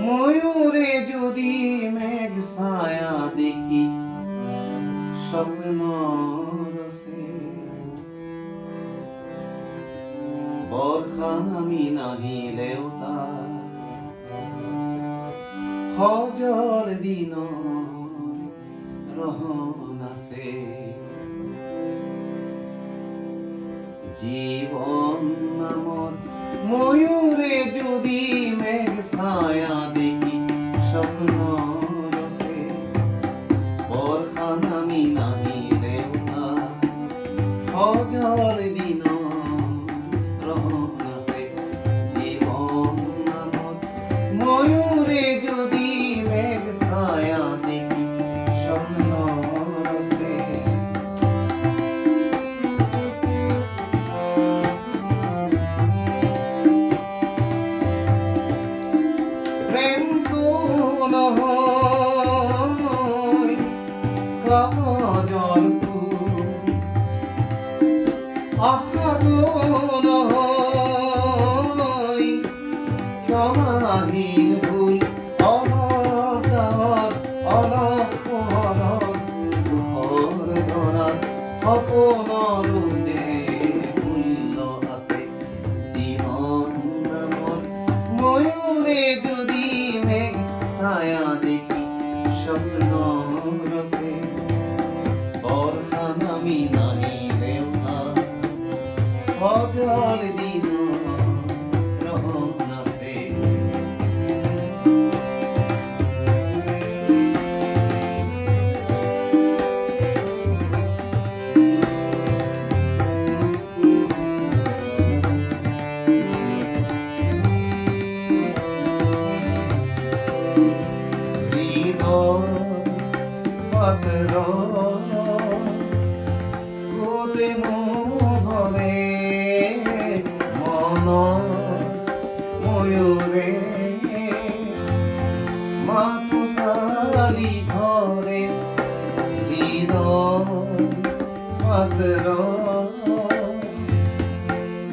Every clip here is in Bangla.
ময়ূরে যদি মেঘ ছায়া দেখি স্বপ্ন রসে, বর্ষা নামি নাহিলেও তার হজর দিন রহন আছে। জীবন নামর ময়ূরে যদি মেঘ ছায়া দেখি স্বপ্ন রসে, বর্ষা নামি নাহিলেও তার হজর দিন রহন আছে। জীবন নামর ময়ূরে যদি মেঘ ছায়া দেখি স্বপ্ন রসে। প্রেম তো নহয় কাজল ফুল, আশা তো নহয় ক্ষমাহীন ভুল। অলপ ডাৱৰ অলপ পোহৰৰ পোহৰ ধৰাত সপোনৰো মূল্য আছে। জীৱন নামৰ ময়ূৰে যদি মেঘ ছায়া দেখি স্বপ্ন রসে, বর্ষা নামি নাহিলেও তার হজর দিন রহন আছে। পাত্র কোতেনো ধরে মন ময়ূরে মাথো সালি ধরে। হৃদয় পাত্র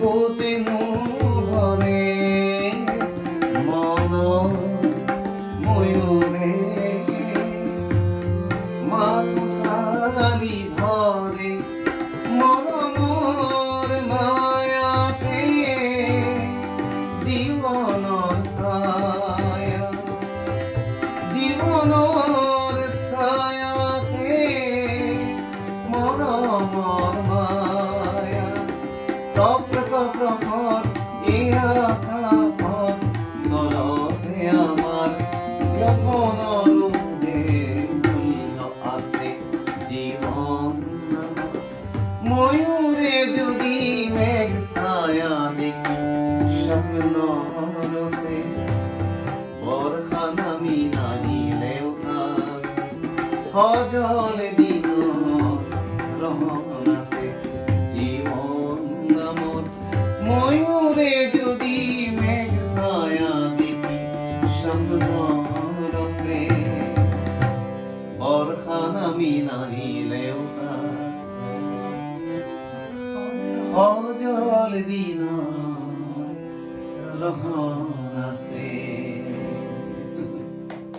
কোতেনো ধরে মন ময়ূরে মাথো সালি ধরে। মরমর মায়াতে জীবনর ছায়া, জীবনর ছায়াতে মরমর মায়া। তপ্ত প্রহর ইয়া কাপড় দরদে আমার যৌবনর মূল্য আছে। জীবন ময়ূরে যদি মেঘ ছায়া দেখি স্বপ্ন রসে, বর্ষা নামি নাহিলেও তার হজর দিন রহন আছে। জীবন নামর ময়ূরে যদি মেঘ ছায়া দেখি স্বপ্ন রসে, বর্ষা নামি নাহিলেও তার হজর দিন রহন আছে।